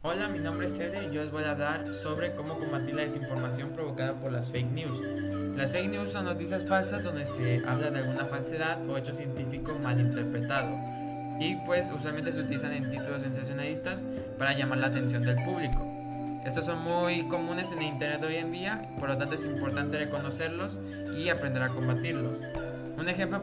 Hola, mi nombre es Ede y yo les voy a hablar sobre cómo combatir la desinformación provocada por las fake news. Las fake news son noticias falsas donde se habla de alguna falsedad o hecho científico mal interpretado. Y pues usualmente se utilizan en títulos sensacionalistas para llamar la atención del público. Estos son muy comunes en el internet hoy en día, por lo tanto es importante reconocerlos y aprender a combatirlos. Un ejemplo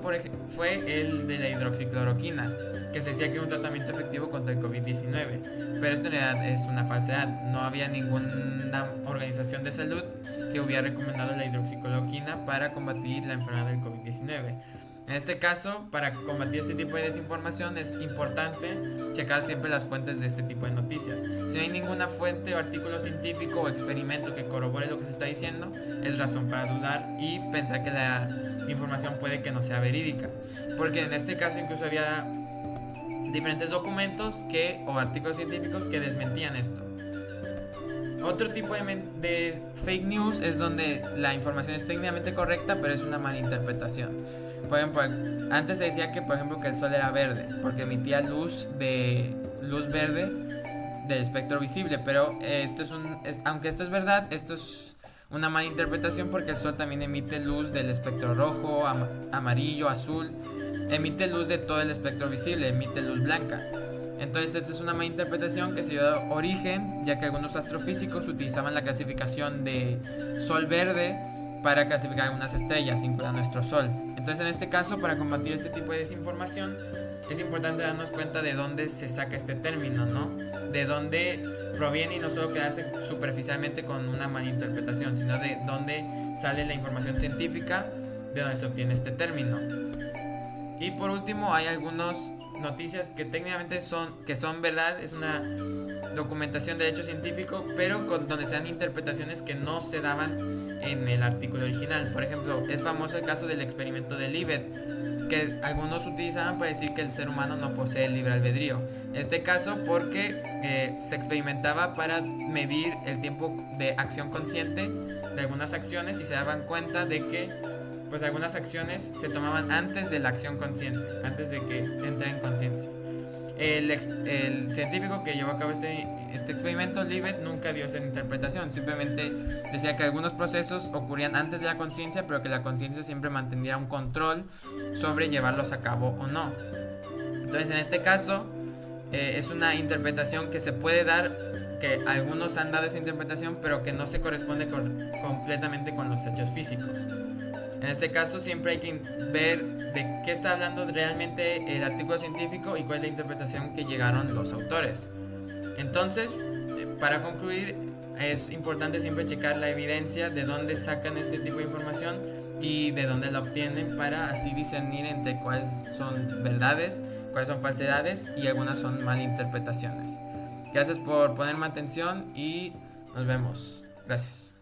fue el de la hidroxicloroquina, que se decía que era un tratamiento efectivo contra el COVID-19, pero esto en realidad es una falsedad. No había ninguna organización de salud que hubiera recomendado la hidroxicloroquina para combatir la enfermedad del COVID-19. En este caso, para combatir este tipo de desinformación es importante checar siempre las fuentes de este tipo de noticias. Si no hay ninguna fuente o artículo científico o experimento que corrobore lo que se está diciendo, es razón para dudar y pensar que la información puede que no sea verídica. Porque en este caso incluso había diferentes documentos o artículos científicos que desmentían esto. Otro tipo de fake news es donde la información es técnicamente correcta, pero es una mala interpretación. Por ejemplo, antes se decía que, por ejemplo, que el sol era verde, porque emitía luz verde del espectro visible, pero aunque esto es verdad, esto es una mala interpretación porque el sol también emite luz del espectro rojo, amarillo, azul, emite luz de todo el espectro visible, emite luz blanca. Entonces esta es una mala interpretación que se dio origen ya que algunos astrofísicos utilizaban la clasificación de sol verde para clasificar algunas estrellas, incluyendo nuestro sol. Entonces en este caso, para combatir este tipo de desinformación, es importante darnos cuenta de dónde se saca este término, ¿no? De dónde proviene y no solo quedarse superficialmente con una mala interpretación, sino de dónde sale la información científica de dónde se obtiene este término. Y por último, hay algunas noticias que técnicamente son verdad, es una documentación de hecho científico, pero donde se dan interpretaciones que no se daban en el artículo original. Por ejemplo, es famoso el caso del experimento de Libet, que algunos utilizaban para decir que el ser humano no posee el libre albedrío. En este caso porque se experimentaba para medir el tiempo de acción consciente de algunas acciones y se daban cuenta de que pues algunas acciones se tomaban antes de la acción consciente, antes de que entre en conciencia. El científico que llevó a cabo este experimento, Libet, nunca dio esa interpretación. Simplemente decía que algunos procesos ocurrían antes de la conciencia, pero que la conciencia siempre mantendría un control sobre llevarlos a cabo o no. Entonces, en este caso, es una interpretación que se puede dar, que algunos han dado esa interpretación, pero que no se corresponde completamente con los hechos físicos. En este caso siempre hay que ver de qué está hablando realmente el artículo científico y cuál es la interpretación que llegaron los autores. Entonces, para concluir, es importante siempre checar la evidencia de dónde sacan este tipo de información y de dónde la obtienen para así discernir entre cuáles son verdades, cuáles son falsedades y algunas son malinterpretaciones. Gracias por ponerme atención y nos vemos. Gracias.